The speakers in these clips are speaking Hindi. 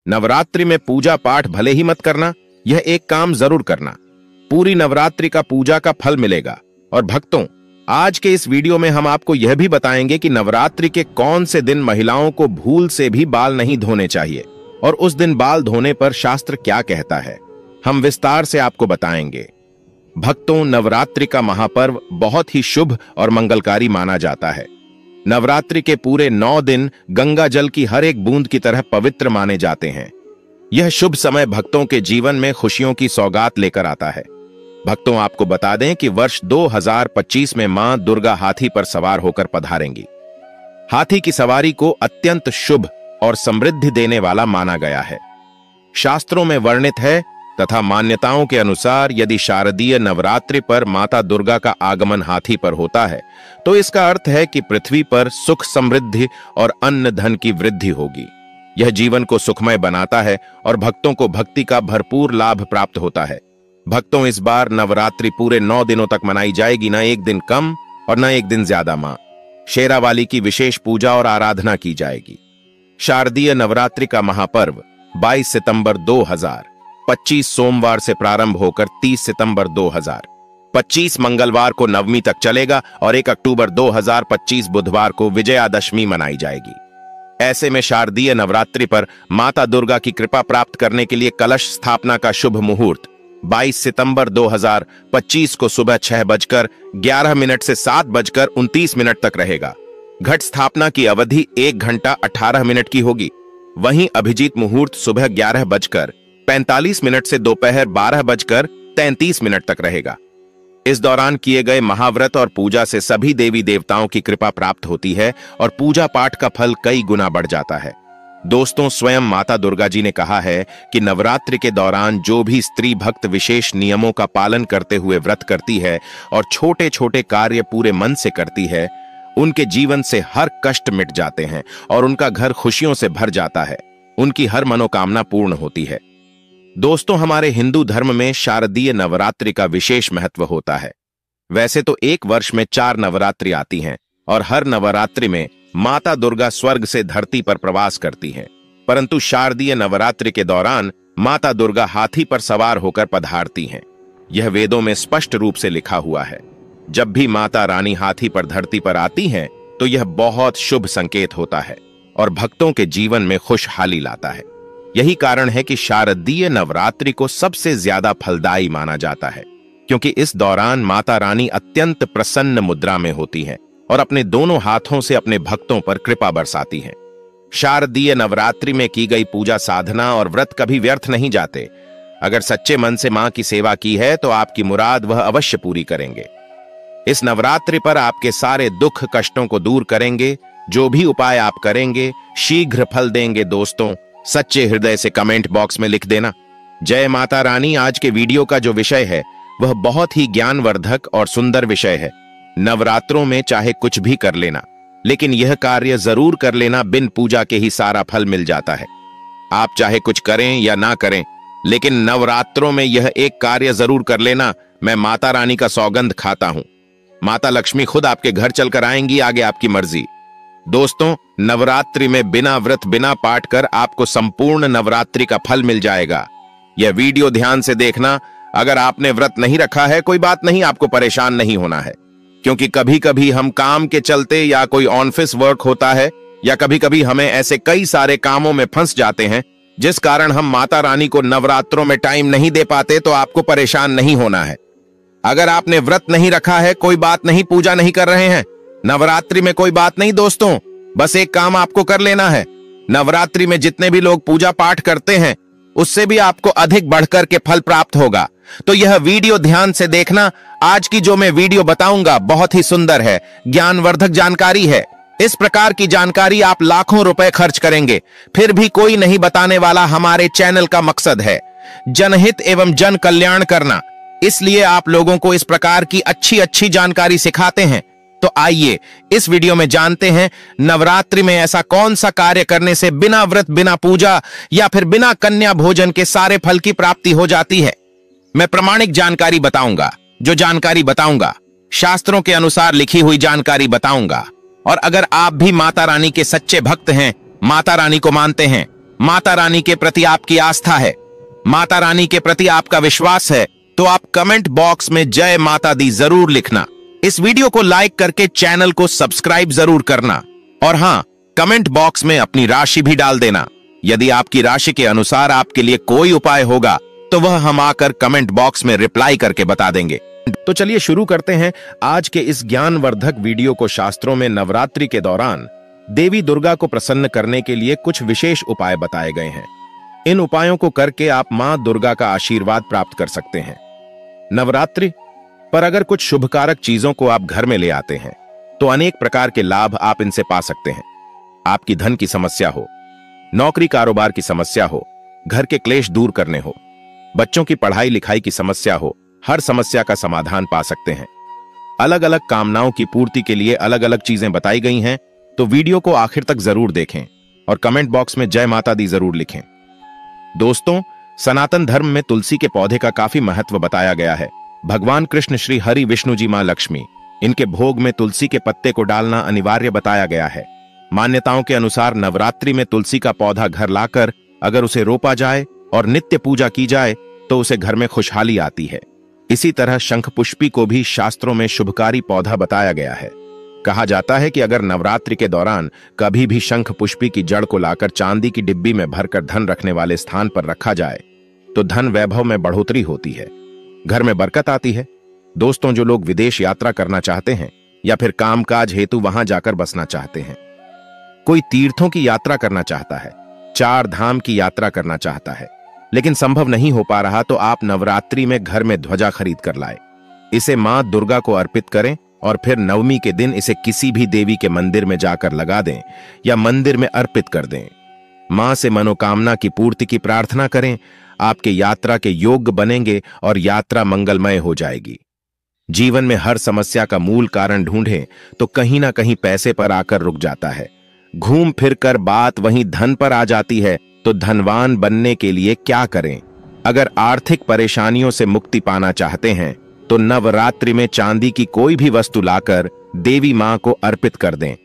नवरात्रि में पूजा पाठ भले ही मत करना, यह एक काम जरूर करना। पूरी नवरात्रि का पूजा का फल मिलेगा। और भक्तों, आज के इस वीडियो में हम आपको यह भी बताएंगे कि नवरात्रि के कौन से दिन महिलाओं को भूल से भी बाल नहीं धोने चाहिए और उस दिन बाल धोने पर शास्त्र क्या कहता है, हम विस्तार से आपको बताएंगे। भक्तों, नवरात्रि का महापर्व बहुत ही शुभ और मंगलकारी माना जाता है। नवरात्रि के पूरे 9 दिन गंगा जल की हर एक बूंद की तरह पवित्र माने जाते हैं। यह शुभ समय भक्तों के जीवन में खुशियों की सौगात लेकर आता है। भक्तों, आपको बता दें कि वर्ष 2025 में मां दुर्गा हाथी पर सवार होकर पधारेंगी। हाथी की सवारी को अत्यंत शुभ और समृद्धि देने वाला माना गया है। शास्त्रों में वर्णित है तथा मान्यताओं के अनुसार यदि शारदीय नवरात्रि पर माता दुर्गा का आगमन हाथी पर होता है तो इसका अर्थ है कि पृथ्वी पर सुख समृद्धि और अन्न धन की वृद्धि होगी। यह जीवन को सुखमय बनाता है और भक्तों को भक्ति का भरपूर लाभ प्राप्त होता है। भक्तों, इस बार नवरात्रि पूरे 9 दिनों तक मनाई जाएगी, न एक दिन कम और न एक दिन ज्यादा। मां शेरावाली की विशेष पूजा और आराधना की जाएगी। शारदीय नवरात्रि का महापर्व 22 सितंबर 2025 सोमवार से प्रारंभ होकर 30 सितंबर 2025 मंगलवार को नवमी तक चलेगा और 1 अक्टूबर 2025 बुधवार को विजयादशमी मनाई जाएगी। ऐसे में शारदीय नवरात्रि पर माता दुर्गा की कृपा प्राप्त करने के लिए कलश स्थापना का शुभ मुहूर्त 22 सितंबर 2025 को सुबह 6:11 से 7:29 तक रहेगा। घट स्थापना की अवधि 1 घंटा 18 मिनट की होगी। वहीं अभिजीत मुहूर्त सुबह 11:45 से दोपहर 12:33 तक रहेगा। इस दौरान किए गए महाव्रत और पूजा से सभी देवी देवताओं की कृपा प्राप्त होती है और पूजा पाठ का फल कई गुना बढ़ जाता है। दोस्तों, स्वयं माता दुर्गा जी ने कहा है कि नवरात्रि के दौरान जो भी स्त्री भक्त विशेष नियमों का पालन करते हुए व्रत करती है और छोटे छोटे कार्य पूरे मन से करती है, उनके जीवन से हर कष्ट मिट जाते हैं और उनका घर खुशियों से भर जाता है। उनकी हर मनोकामना पूर्ण होती है। दोस्तों, हमारे हिंदू धर्म में शारदीय नवरात्रि का विशेष महत्व होता है। वैसे तो एक वर्ष में 4 नवरात्रि आती हैं और हर नवरात्रि में माता दुर्गा स्वर्ग से धरती पर प्रवास करती हैं, परंतु शारदीय नवरात्रि के दौरान माता दुर्गा हाथी पर सवार होकर पधारती हैं। यह वेदों में स्पष्ट रूप से लिखा हुआ है। जब भी माता रानी हाथी पर धरती पर आती हैं तो यह बहुत शुभ संकेत होता है और भक्तों के जीवन में खुशहाली लाता है। यही कारण है कि शारदीय नवरात्रि को सबसे ज्यादा फलदायी माना जाता है, क्योंकि इस दौरान माता रानी अत्यंत प्रसन्न मुद्रा में होती हैं और अपने दोनों हाथों से अपने भक्तों पर कृपा बरसाती हैं। शारदीय नवरात्रि में की गई पूजा साधना और व्रत कभी व्यर्थ नहीं जाते। अगर सच्चे मन से मां की सेवा की है तो आपकी मुराद वह अवश्य पूरी करेंगे। इस नवरात्रि पर आपके सारे दुख कष्टों को दूर करेंगे। जो भी उपाय आप करेंगे शीघ्र फल देंगे। दोस्तों, सच्चे हृदय से कमेंट बॉक्स में लिख देना, जय माता रानी। आज के वीडियो का जो विषय है वह बहुत ही ज्ञानवर्धक और सुंदर विषय है। नवरात्रों में चाहे कुछ भी कर लेना, लेकिन यह कार्य जरूर कर लेना, बिन पूजा के ही सारा फल मिल जाता है। आप चाहे कुछ करें या ना करें, लेकिन नवरात्रों में यह एक कार्य जरूर कर लेना। मैं माता रानी का सौगंध खाता हूं, माता लक्ष्मी खुद आपके घर चलकर आएंगी, आगे आपकी मर्जी। दोस्तों, नवरात्रि में बिना व्रत बिना पाठ कर आपको संपूर्ण नवरात्रि का फल मिल जाएगा। यह वीडियो ध्यान से देखना। अगर आपने व्रत नहीं रखा है, कोई बात नहीं, आपको परेशान नहीं होना है, क्योंकि कभी कभी हम काम के चलते या कोई ऑफिस वर्क होता है या कभी कभी हमें ऐसे कई सारे कामों में फंस जाते हैं जिस कारण हम माता रानी को नवरात्रों में टाइम नहीं दे पाते। तो आपको परेशान नहीं होना है। अगर आपने व्रत नहीं रखा है, कोई बात नहीं, पूजा नहीं कर रहे हैं नवरात्रि में, कोई बात नहीं दोस्तों, बस एक काम आपको कर लेना है। नवरात्रि में जितने भी लोग पूजा पाठ करते हैं उससे भी आपको अधिक बढ़कर के फल प्राप्त होगा। तो यह वीडियो ध्यान से देखना। आज की जो मैं वीडियो बताऊंगा बहुत ही सुंदर है, ज्ञानवर्धक जानकारी है। इस प्रकार की जानकारी आप लाखों रुपए खर्च करेंगे, फिर भी कोई नहीं बताने वाला। हमारे चैनल का मकसद है जनहित एवं जन कल्याण करना, इसलिए आप लोगों को इस प्रकार की अच्छी अच्छी जानकारी सिखाते हैं। तो आइए इस वीडियो में जानते हैं नवरात्रि में ऐसा कौन सा कार्य करने से बिना व्रत बिना पूजा या फिर बिना कन्या भोजन के सारे फल की प्राप्ति हो जाती है। मैं प्रामाणिक जानकारी बताऊंगा। जो जानकारी बताऊंगा शास्त्रों के अनुसार लिखी हुई जानकारी बताऊंगा। और अगर आप भी माता रानी के सच्चे भक्त हैं, माता रानी को मानते हैं, माता रानी के प्रति आपकी आस्था है, माता रानी के प्रति आपका विश्वास है, तो आप कमेंट बॉक्स में जय माता दी जरूर लिखना। इस वीडियो को लाइक करके चैनल को सब्सक्राइब जरूर करना और हां, कमेंट बॉक्स में अपनी राशि भी डाल देना। यदि आपकी राशि के अनुसार आपके लिए कोई उपाय होगा तो वह हम आकर कमेंट बॉक्स में रिप्लाई करके बता देंगे। तो चलिए शुरू करते हैं आज के इस ज्ञानवर्धक वीडियो को। शास्त्रों में नवरात्रि के दौरान देवी दुर्गा को प्रसन्न करने के लिए कुछ विशेष उपाय बताए गए हैं। इन उपायों को करके आप मां दुर्गा का आशीर्वाद प्राप्त कर सकते हैं। नवरात्रि पर अगर कुछ शुभकारक चीजों को आप घर में ले आते हैं तो अनेक प्रकार के लाभ आप इनसे पा सकते हैं। आपकी धन की समस्या हो, नौकरी कारोबार की समस्या हो, घर के क्लेश दूर करने हो, बच्चों की पढ़ाई लिखाई की समस्या हो, हर समस्या का समाधान पा सकते हैं। अलग अलग कामनाओं की पूर्ति के लिए अलग अलग चीजें बताई गई हैं, तो वीडियो को आखिर तक जरूर देखें और कमेंट बॉक्स में जय माता दी जरूर लिखें। दोस्तों, सनातन धर्म में तुलसी के पौधे का काफी महत्व बताया गया है। भगवान कृष्ण, श्री हरि विष्णु जी, मां लक्ष्मी, इनके भोग में तुलसी के पत्ते को डालना अनिवार्य बताया गया है। मान्यताओं के अनुसार नवरात्रि में तुलसी का पौधा घर लाकर अगर उसे रोपा जाए और नित्य पूजा की जाए तो उसे घर में खुशहाली आती है। इसी तरह शंख पुष्पी को भी शास्त्रों में शुभकारी पौधा बताया गया है। कहा जाता है कि अगर नवरात्रि के दौरान कभी भी शंख पुष्पी की जड़ को लाकर चांदी की डिब्बी में भरकर धन रखने वाले स्थान पर रखा जाए तो धन वैभव में बढ़ोतरी होती है, घर में बरकत आती है। दोस्तों, जो लोग विदेश यात्रा करना चाहते हैं या फिर कामकाज हेतु वहां जाकर बसना चाहते हैं, कोई तीर्थों की यात्रा करना चाहता है, 4 धाम की यात्रा करना चाहता है, लेकिन संभव नहीं हो पा रहा, तो आप नवरात्रि में घर में ध्वजा खरीद कर लाए। इसे मां दुर्गा को अर्पित करें और फिर नवमी के दिन इसे किसी भी देवी के मंदिर में जाकर लगा दें या मंदिर में अर्पित कर दें। मां से मनोकामना की पूर्ति की प्रार्थना करें। आपके यात्रा के योग्य बनेंगे और यात्रा मंगलमय हो जाएगी। जीवन में हर समस्या का मूल कारण ढूंढें तो कहीं ना कहीं पैसे पर आकर रुक जाता है। घूम फिर कर बात वहीं धन पर आ जाती है, तो धनवान बनने के लिए क्या करें? अगर आर्थिक परेशानियों से मुक्ति पाना चाहते हैं तो नवरात्रि में चांदी की कोई भी वस्तु लाकर देवी मां को अर्पित कर दें।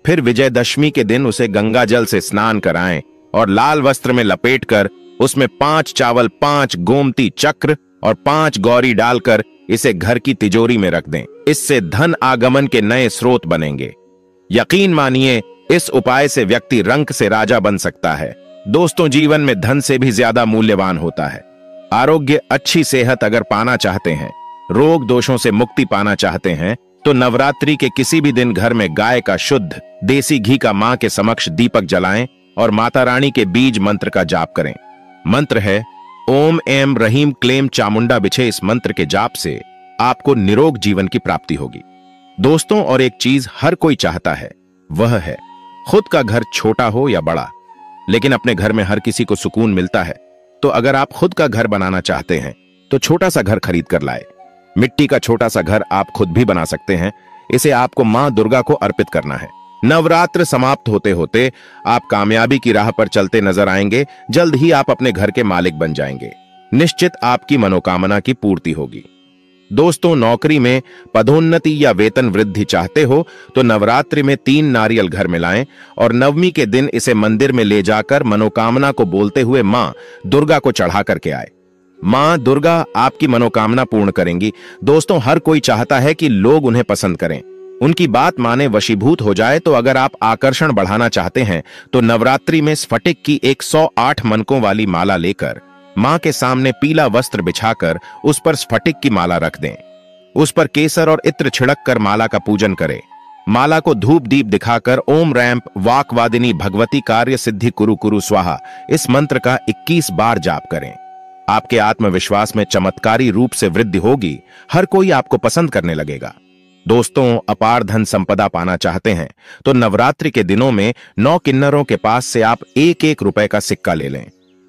फिर विजयदशमी के दिन उसे गंगा जल से स्नान कराएं और लाल वस्त्र में लपेटकर उसमें 5 चावल, 5 गोमती चक्र और 5 गौरी डालकर इसे घर की तिजोरी में रख दें। इससे धन आगमन के नए स्रोत बनेंगे। यकीन मानिए, इस उपाय से व्यक्ति रंक से राजा बन सकता है। दोस्तों, जीवन में धन से भी ज्यादा मूल्यवान होता है आरोग्य। अच्छी सेहत अगर पाना चाहते हैं, रोग दोषों से मुक्ति पाना चाहते हैं, तो नवरात्रि के किसी भी दिन घर में गाय का शुद्ध देसी घी का मां के समक्ष दीपक जलाएं और माता रानी के बीज मंत्र का जाप करें। मंत्र है ओम ऐं रहीम क्लेम चामुंडा बिछे। इस मंत्र के जाप से आपको निरोग जीवन की प्राप्ति होगी। दोस्तों, और एक चीज हर कोई चाहता है, वह है खुद का घर, छोटा हो या बड़ा, लेकिन अपने घर में हर किसी को सुकून मिलता है। तो अगर आप खुद का घर बनाना चाहते हैं तो छोटा सा घर खरीद कर लाए। मिट्टी का छोटा सा घर आप खुद भी बना सकते हैं। इसे आपको मां दुर्गा को अर्पित करना है। नवरात्र समाप्त होते होते आप कामयाबी की राह पर चलते नजर आएंगे। जल्द ही आप अपने घर के मालिक बन जाएंगे। निश्चित आपकी मनोकामना की पूर्ति होगी। दोस्तों, नौकरी में पदोन्नति या वेतन वृद्धि चाहते हो तो नवरात्रि में 3 नारियल घर में लाएं और नवमी के दिन इसे मंदिर में ले जाकर मनोकामना को बोलते हुए मां दुर्गा को चढ़ा करके आए। मां दुर्गा आपकी मनोकामना पूर्ण करेंगी। दोस्तों, हर कोई चाहता है कि लोग उन्हें पसंद करें, उनकी बात माने, वशीभूत हो जाए। तो अगर आप आकर्षण बढ़ाना चाहते हैं तो नवरात्रि में स्फटिक की 108 मनकों वाली माला लेकर मां के सामने पीला वस्त्र बिछाकर उस पर स्फटिक की माला रख दें। उस पर केसर और इत्र छिड़क कर माला का पूजन करें। माला को धूप दीप दिखाकर ओम रैंप वाकवादिनी भगवती कार्य सिद्धि कुरु कुरु स्वाहा इस मंत्र का 21 बार जाप करें। आपके आत्मविश्वास में चमत्कारी रूप से वृद्धि होगी। हर कोई आपको पसंद करने लगेगा। दोस्तों, अपार धन संपदा पाना चाहते हैं तो नवरात्रि के दिनों में 9 किन्नरों के पास से आप 1-1 रुपए का सिक्का ले लें।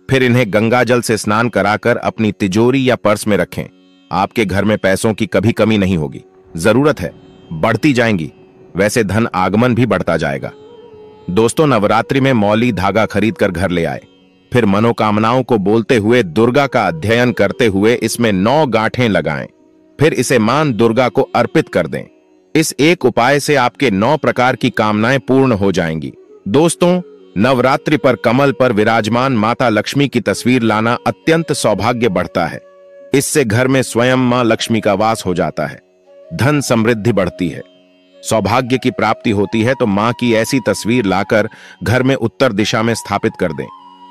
फिर इन्हें गंगा जल से स्नान कराकर अपनी तिजोरी या पर्स में रखें। आपके घर में पैसों की कभी कमी नहीं होगी। जरूरत है, बढ़ती जाएंगी। वैसे धन आगमन भी बढ़ता जाएगा। दोस्तों, नवरात्रि में मौली धागा खरीद कर घर ले आए। फिर मनोकामनाओं को बोलते हुए दुर्गा का अध्ययन करते हुए इसमें 9 गांठें लगाएं। फिर इसे मां दुर्गा को अर्पित कर दें। इस एक उपाय से आपके 9 प्रकार की कामनाएं पूर्ण हो जाएंगी। दोस्तों, नवरात्रि पर कमल पर विराजमान माता लक्ष्मी की तस्वीर लाना अत्यंत सौभाग्य बढ़ता है। इससे घर में स्वयं मां लक्ष्मी का वास हो जाता है, धन समृद्धि बढ़ती है, सौभाग्य की प्राप्ति होती है। तो मां की ऐसी तस्वीर लाकर घर में उत्तर दिशा में स्थापित कर दें।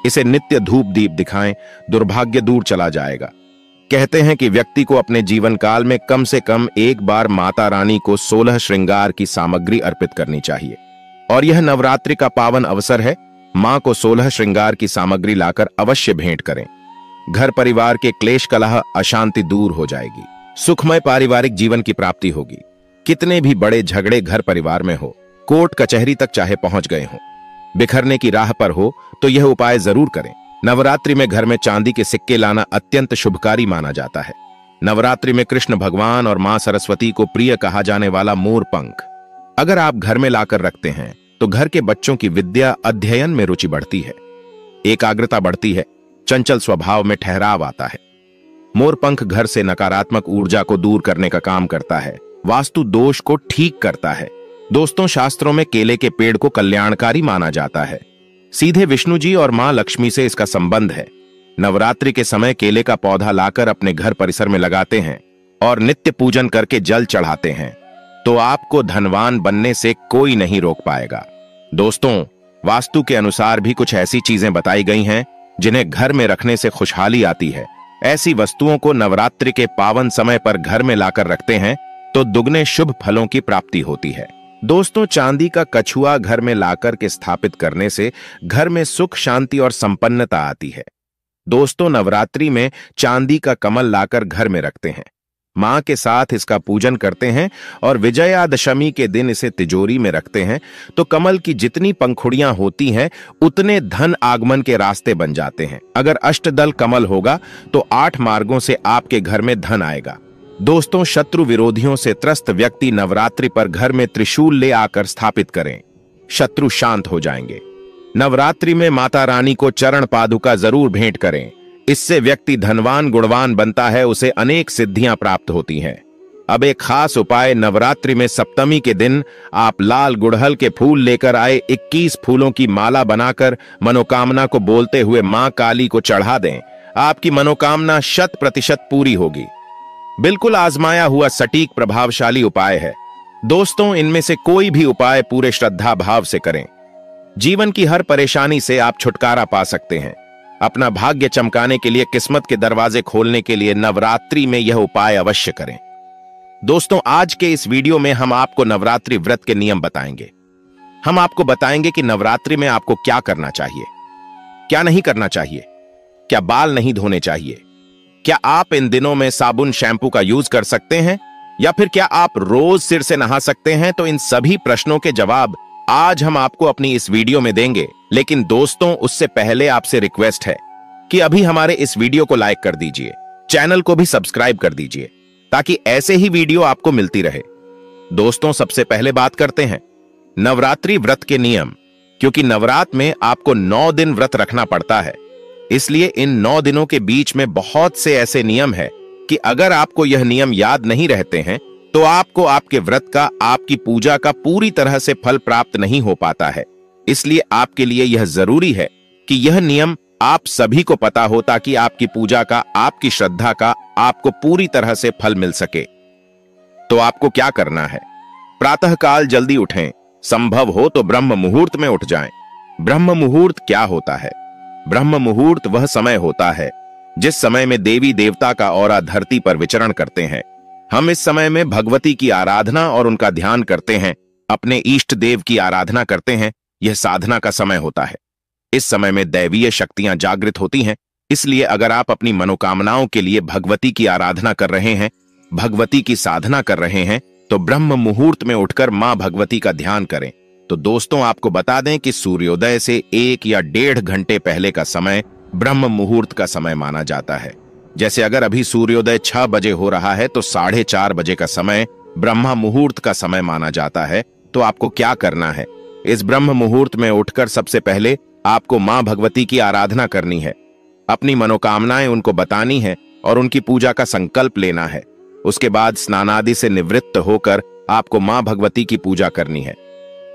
इसे नित्य धूप दीप दिखाएं, दुर्भाग्य दूर चला जाएगा। कहते हैं कि व्यक्ति को अपने जीवन काल में कम से कम एक बार माता रानी को 16 श्रृंगार की सामग्री अर्पित करनी चाहिए और यह नवरात्रि का पावन अवसर है। मां को 16 श्रृंगार की सामग्री लाकर अवश्य भेंट करें। घर परिवार के क्लेश कलह अशांति दूर हो जाएगी, सुखमय पारिवारिक जीवन की प्राप्ति होगी। कितने भी बड़े झगड़े घर परिवार में हो, कोर्ट कचहरी तक चाहे पहुंच गए हो, बिखरने की राह पर हो, तो यह उपाय जरूर करें। नवरात्रि में घर में चांदी के सिक्के लाना अत्यंत शुभकारी माना जाता है। नवरात्रि में कृष्ण भगवान और मां सरस्वती को प्रिय कहा जाने वाला मोर पंख अगर आप घर में लाकर रखते हैं तो घर के बच्चों की विद्या अध्ययन में रुचि बढ़ती है, एकाग्रता बढ़ती है, चंचल स्वभाव में ठहराव आता है। मोरपंख घर से नकारात्मक ऊर्जा को दूर करने का काम करता है, वास्तु दोष को ठीक करता है। दोस्तों, शास्त्रों में केले के पेड़ को कल्याणकारी माना जाता है। सीधे विष्णु जी और मां लक्ष्मी से इसका संबंध है। नवरात्रि के समय केले का पौधा लाकर अपने घर परिसर में लगाते हैं और नित्य पूजन करके जल चढ़ाते हैं तो आपको धनवान बनने से कोई नहीं रोक पाएगा। दोस्तों, वास्तु के अनुसार भी कुछ ऐसी चीजें बताई गई हैं जिन्हें घर में रखने से खुशहाली आती है। ऐसी वस्तुओं को नवरात्रि के पावन समय पर घर में लाकर रखते हैं तो दुगने शुभ फलों की प्राप्ति होती है। दोस्तों, चांदी का कछुआ घर में लाकर के स्थापित करने से घर में सुख शांति और संपन्नता आती है। दोस्तों, नवरात्रि में चांदी का कमल लाकर घर में रखते हैं, मां के साथ इसका पूजन करते हैं और विजयादशमी के दिन इसे तिजोरी में रखते हैं तो कमल की जितनी पंखुड़ियां होती हैं उतने धन आगमन के रास्ते बन जाते हैं। अगर अष्टदल कमल होगा तो 8 मार्गों से आपके घर में धन आएगा। दोस्तों, शत्रु विरोधियों से त्रस्त व्यक्ति नवरात्रि पर घर में त्रिशूल ले आकर स्थापित करें, शत्रु शांत हो जाएंगे। नवरात्रि में माता रानी को चरण पादुका जरूर भेंट करें, इससे व्यक्ति धनवान गुणवान बनता है, उसे अनेक सिद्धियां प्राप्त होती हैं। अब एक खास उपाय, नवरात्रि में सप्तमी के दिन आप लाल गुड़हल के फूल लेकर आए 21 फूलों की माला बनाकर मनोकामना को बोलते हुए मां काली को चढ़ा दें। आपकी मनोकामना 100% पूरी होगी। बिल्कुल आजमाया हुआ सटीक प्रभावशाली उपाय है। दोस्तों, इनमें से कोई भी उपाय पूरे श्रद्धा भाव से करें, जीवन की हर परेशानी से आप छुटकारा पा सकते हैं। अपना भाग्य चमकाने के लिए, किस्मत के दरवाजे खोलने के लिए नवरात्रि में यह उपाय अवश्य करें। दोस्तों, आज के इस वीडियो में हम आपको नवरात्रि व्रत के नियम बताएंगे। हम आपको बताएंगे कि नवरात्रि में आपको क्या करना चाहिए, क्या नहीं करना चाहिए, क्या बाल नहीं धोने चाहिए, क्या आप इन दिनों में साबुन शैम्पू का यूज कर सकते हैं या फिर क्या आप रोज सिर से नहा सकते हैं। तो इन सभी प्रश्नों के जवाब आज हम आपको अपनी इस वीडियो में देंगे। लेकिन दोस्तों, उससे पहले आपसे रिक्वेस्ट है कि अभी हमारे इस वीडियो को लाइक कर दीजिए, चैनल को भी सब्सक्राइब कर दीजिए ताकि ऐसे ही वीडियो आपको मिलती रहे। दोस्तों, सबसे पहले बात करते हैं नवरात्रि व्रत के नियम। क्योंकि नवरात्र में आपको 9 दिन व्रत रखना पड़ता है, इसलिए इन 9 दिनों के बीच में बहुत से ऐसे नियम है कि अगर आपको यह नियम याद नहीं रहते हैं तो आपको आपके व्रत का, आपकी पूजा का पूरी तरह से फल प्राप्त नहीं हो पाता है। इसलिए आपके लिए यह जरूरी है कि यह नियम आप सभी को पता हो ताकि आपकी पूजा का, आपकी श्रद्धा का आपको पूरी तरह से फल मिल सके। तो आपको क्या करना है? प्रातःकाल जल्दी उठें, संभव हो तो ब्रह्म मुहूर्त में उठ जाएं। ब्रह्म मुहूर्त क्या होता है? ब्रह्म मुहूर्त वह समय होता है जिस समय में देवी देवता का औरा धरती पर विचरण करते हैं। हम इस समय में भगवती की आराधना और उनका ध्यान करते हैं, अपने इष्ट देव की आराधना करते हैं। यह साधना का समय होता है। इस समय में दैवीय शक्तियां जागृत होती हैं। इसलिए अगर आप अपनी मनोकामनाओं के लिए भगवती की आराधना कर रहे हैं, भगवती की साधना कर रहे हैं, तो ब्रह्म मुहूर्त में उठकर मां भगवती का ध्यान करें। तो दोस्तों, आपको बता दें कि सूर्योदय से 1 या 1.5 घंटे पहले का समय ब्रह्म मुहूर्त का समय माना जाता है। जैसे अगर अभी सूर्योदय 6 बजे हो रहा है तो 4:30 बजे का समय ब्रह्म मुहूर्त का समय माना जाता है। तो आपको क्या करना है? इस ब्रह्म मुहूर्त में उठकर सबसे पहले आपको मां भगवती की आराधना करनी है, अपनी मनोकामनाएं उनको बतानी है और उनकी पूजा का संकल्प लेना है। उसके बाद स्नानादि से निवृत्त होकर आपको मां भगवती की पूजा करनी है।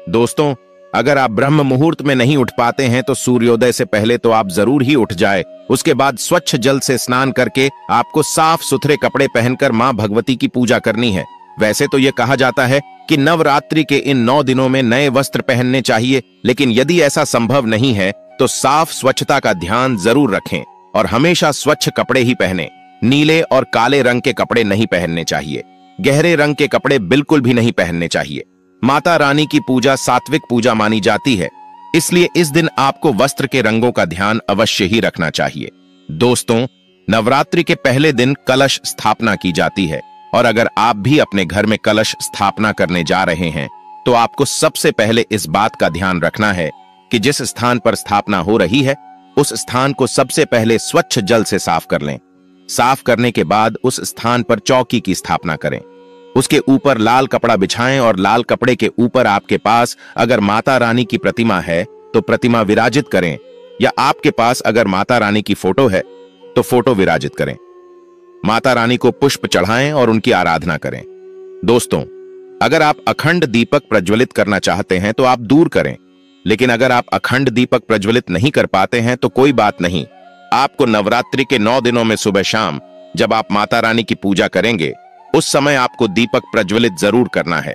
दोस्तों, अगर आप ब्रह्म मुहूर्त में नहीं उठ पाते हैं तो सूर्योदय से पहले तो आप जरूर ही उठ जाए। उसके बाद स्वच्छ जल से स्नान करके आपको साफ सुथरे कपड़े पहनकर मां भगवती की पूजा करनी है। वैसे तो यह कहा जाता है कि नवरात्रि के इन 9 दिनों में नए वस्त्र पहनने चाहिए, लेकिन यदि ऐसा संभव नहीं है तो साफ स्वच्छता का ध्यान जरूर रखें और हमेशा स्वच्छ कपड़े ही पहने। नीले और काले रंग के कपड़े नहीं पहनने चाहिए। गहरे रंग के कपड़े बिल्कुल भी नहीं पहनने चाहिए। माता रानी की पूजा सात्विक पूजा मानी जाती है, इसलिए इस दिन आपको वस्त्र के रंगों का ध्यान अवश्य ही रखना चाहिए। दोस्तों, नवरात्रि के पहले दिन कलश स्थापना की जाती है और अगर आप भी अपने घर में कलश स्थापना करने जा रहे हैं तो आपको सबसे पहले इस बात का ध्यान रखना है कि जिस स्थान पर स्थापना हो रही है उस स्थान को सबसे पहले स्वच्छ जल से साफ कर लें। साफ करने के बाद उस स्थान पर चौकी की स्थापना करें। उसके ऊपर लाल कपड़ा बिछाएं और लाल कपड़े के ऊपर आपके पास अगर माता रानी की प्रतिमा है तो प्रतिमा विराजित करें, या आपके पास अगर माता रानी की फोटो है तो फोटो विराजित करें। माता रानी को पुष्प चढ़ाएं और उनकी आराधना करें। दोस्तों, अगर आप अखंड दीपक प्रज्वलित करना चाहते हैं तो आप दूर करें, लेकिन अगर आप अखंड दीपक प्रज्वलित नहीं कर पाते हैं तो कोई बात नहीं। आपको नवरात्रि के 9 दिनों में सुबह शाम जब आप माता रानी की पूजा करेंगे उस समय आपको दीपक प्रज्वलित जरूर करना है।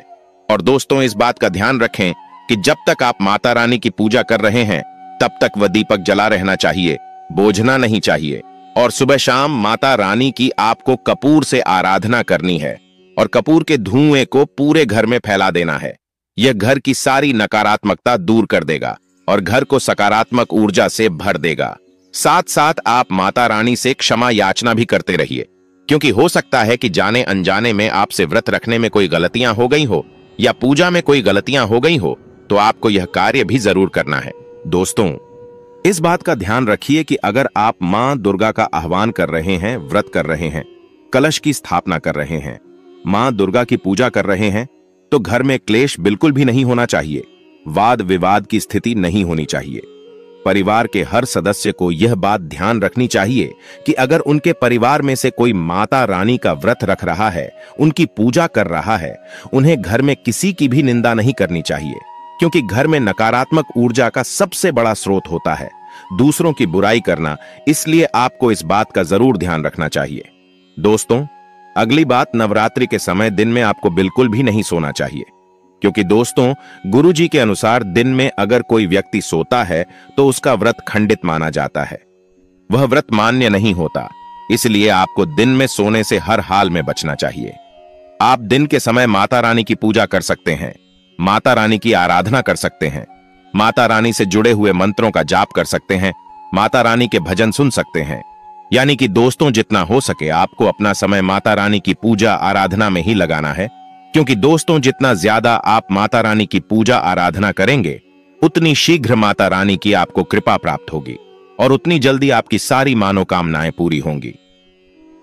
और दोस्तों, इस बात का ध्यान रखें कि जब तक आप माता रानी की पूजा कर रहे हैं तब तक वह दीपक जला रहना चाहिए, बोझना नहीं चाहिए। और सुबह शाम माता रानी की आपको कपूर से आराधना करनी है और कपूर के धुएं को पूरे घर में फैला देना है। यह घर की सारी नकारात्मकता दूर कर देगा और घर को सकारात्मक ऊर्जा से भर देगा। साथ साथ आप माता रानी से क्षमा याचना भी करते रहिए, क्योंकि हो सकता है कि जाने अनजाने में आपसे व्रत रखने में कोई गलतियां हो गई हो या पूजा में कोई गलतियां हो गई हो, तो आपको यह कार्य भी जरूर करना है। दोस्तों, इस बात का ध्यान रखिए कि अगर आप मां दुर्गा का आह्वान कर रहे हैं, व्रत कर रहे हैं, कलश की स्थापना कर रहे हैं, मां दुर्गा की पूजा कर रहे हैं, तो घर में क्लेश बिल्कुल भी नहीं होना चाहिए। वाद विवाद की स्थिति नहीं होनी चाहिए। परिवार के हर सदस्य को यह बात ध्यान रखनी चाहिए कि अगर उनके परिवार में से कोई माता रानी का व्रत रख रहा है, उनकी पूजा कर रहा है, उन्हें घर में किसी की भी निंदा नहीं करनी चाहिए, क्योंकि घर में नकारात्मक ऊर्जा का सबसे बड़ा स्रोत होता है दूसरों की बुराई करना। इसलिए आपको इस बात का जरूर ध्यान रखना चाहिए। दोस्तों, अगली बात, नवरात्रि के समय दिन में आपको बिल्कुल भी नहीं सोना चाहिए, क्योंकि दोस्तों, गुरुजी के अनुसार दिन में अगर कोई व्यक्ति सोता है तो उसका व्रत खंडित माना जाता है, वह व्रत मान्य नहीं होता। इसलिए आपको दिन में सोने से हर हाल में बचना चाहिए। आप दिन के समय माता रानी की पूजा कर सकते हैं, माता रानी की आराधना कर सकते हैं, माता रानी से जुड़े हुए मंत्रों का जाप कर सकते हैं, माता रानी के भजन सुन सकते हैं। यानी कि दोस्तों, जितना हो सके आपको अपना समय माता रानी की पूजा आराधना में ही लगाना है, क्योंकि दोस्तों, जितना ज्यादा आप माता रानी की पूजा आराधना करेंगे उतनी शीघ्र माता रानी की आपको कृपा प्राप्त होगी और उतनी जल्दी आपकी सारी मनोकामनाएं पूरी होंगी।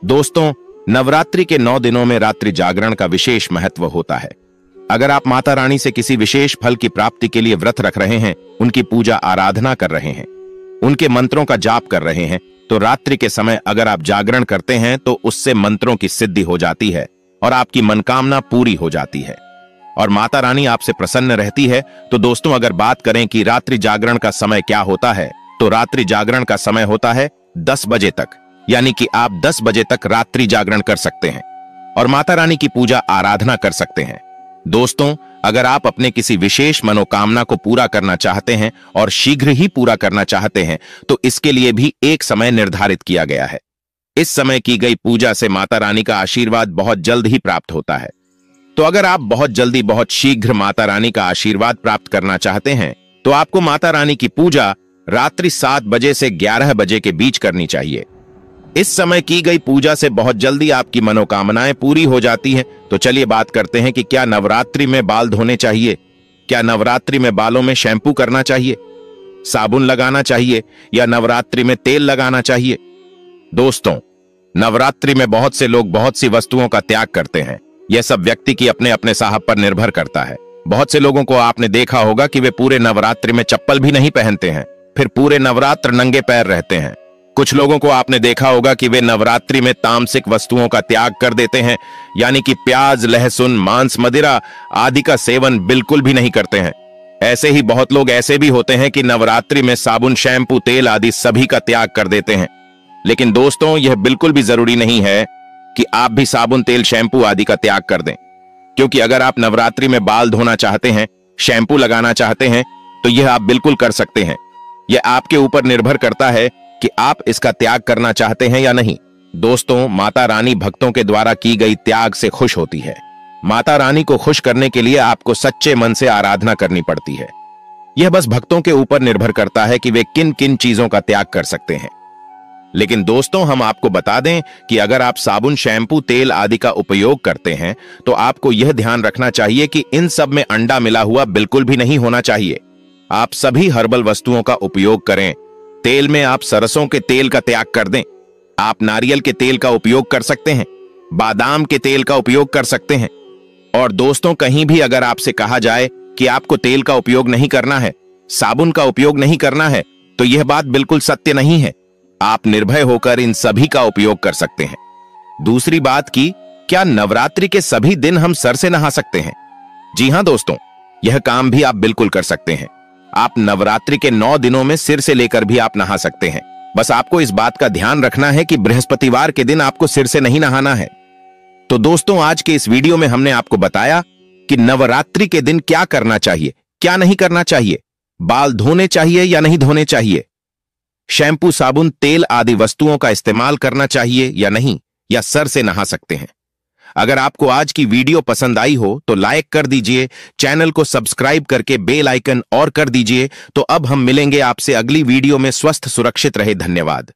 दोस्तों, नवरात्रि के 9 दिनों में रात्रि जागरण का विशेष महत्व होता है। अगर आप माता रानी से किसी विशेष फल की प्राप्ति के लिए व्रत रख रहे हैं, उनकी पूजा आराधना कर रहे हैं, उनके मंत्रों का जाप कर रहे हैं, तो रात्रि के समय अगर आप जागरण करते हैं तो उससे मंत्रों की सिद्धि हो जाती है और आपकी मनोकामना पूरी हो जाती है और माता रानी आपसे प्रसन्न रहती है। तो दोस्तों, अगर बात करें कि रात्रि जागरण का समय क्या होता है, तो रात्रि जागरण का समय होता है 10 बजे तक। यानी कि आप 10 बजे तक रात्रि जागरण कर सकते हैं और माता रानी की पूजा आराधना कर सकते हैं। दोस्तों, अगर आप अपने किसी विशेष मनोकामना को पूरा करना चाहते हैं और शीघ्र ही पूरा करना चाहते हैं, तो इसके लिए भी एक समय निर्धारित किया गया है। इस समय की गई पूजा से माता रानी का आशीर्वाद बहुत जल्द ही प्राप्त होता है। तो अगर आप बहुत जल्दी, बहुत शीघ्र माता रानी का आशीर्वाद प्राप्त करना चाहते हैं, तो आपको माता रानी की पूजा रात्रि 7 बजे से 11 बजे के बीच करनी चाहिए। इस समय की गई पूजा से बहुत जल्दी आपकी मनोकामनाएं पूरी हो जाती हैं। तो चलिए बात करते हैं कि क्या नवरात्रि में बाल धोने चाहिए, क्या नवरात्रि में बालों में शैम्पू करना चाहिए, साबुन लगाना चाहिए या नवरात्रि में तेल लगाना चाहिए। दोस्तों, नवरात्रि में बहुत से लोग बहुत सी वस्तुओं का त्याग करते हैं। यह सब व्यक्ति की अपने अपने साहब पर निर्भर करता है। बहुत से लोगों को आपने देखा होगा कि वे पूरे नवरात्रि में चप्पल भी नहीं पहनते हैं, फिर पूरे नवरात्र नंगे पैर रहते हैं। कुछ लोगों को आपने देखा होगा कि वे नवरात्रि में तामसिक वस्तुओं का त्याग कर देते हैं, यानी कि प्याज, लहसुन, मांस, मदिरा आदि का सेवन बिल्कुल भी नहीं करते हैं। ऐसे ही बहुत लोग ऐसे भी होते हैं कि नवरात्रि में साबुन, शैम्पू, तेल आदि सभी का त्याग कर देते हैं। लेकिन दोस्तों, यह बिल्कुल भी जरूरी नहीं है कि आप भी साबुन, तेल, शैम्पू आदि का त्याग कर दें। क्योंकि अगर आप नवरात्रि में बाल धोना चाहते हैं, शैम्पू लगाना चाहते हैं, तो यह आप बिल्कुल कर सकते हैं। यह आपके ऊपर निर्भर करता है कि आप इसका त्याग करना चाहते हैं या नहीं। दोस्तों, माता रानी भक्तों के द्वारा की गई त्याग से खुश होती है। माता रानी को खुश करने के लिए आपको सच्चे मन से आराधना करनी पड़ती है। यह बस भक्तों के ऊपर निर्भर करता है कि वे किन किन चीजों का त्याग कर सकते हैं। लेकिन दोस्तों, हम आपको बता दें कि अगर आप साबुन, शैम्पू, तेल आदि का उपयोग करते हैं तो आपको यह ध्यान रखना चाहिए कि इन सब में अंडा मिला हुआ बिल्कुल भी नहीं होना चाहिए। आप सभी हर्बल वस्तुओं का उपयोग करें। तेल में आप सरसों के तेल का त्याग कर दें। आप नारियल के तेल का उपयोग कर सकते हैं, बादाम के तेल का उपयोग कर सकते हैं। और दोस्तों, कहीं भी अगर आपसे कहा जाए कि आपको तेल का उपयोग नहीं करना है, साबुन का उपयोग नहीं करना है, तो यह बात बिल्कुल सत्य नहीं है। आप निर्भय होकर इन सभी का उपयोग कर सकते हैं। दूसरी बात की, क्या नवरात्रि के सभी दिन हम सर से नहा सकते हैं? जी हां दोस्तों, यह काम भी आप बिल्कुल कर सकते हैं। आप नवरात्रि के 9 दिनों में सिर से लेकर भी आप नहा सकते हैं। बस आपको इस बात का ध्यान रखना है कि बृहस्पतिवार के दिन आपको सिर से नहीं नहाना है। तो दोस्तों, आज के इस वीडियो में हमने आपको बताया कि नवरात्रि के दिन क्या करना चाहिए, क्या नहीं करना चाहिए, बाल धोने चाहिए या नहीं धोने चाहिए, शैम्पू, साबुन, तेल आदि वस्तुओं का इस्तेमाल करना चाहिए या नहीं, या सर से नहा सकते हैं। अगर आपको आज की वीडियो पसंद आई हो तो लाइक कर दीजिए, चैनल को सब्सक्राइब करके बेल आइकन और कर दीजिए। तो अब हम मिलेंगे आपसे अगली वीडियो में। स्वस्थ सुरक्षित रहे। धन्यवाद।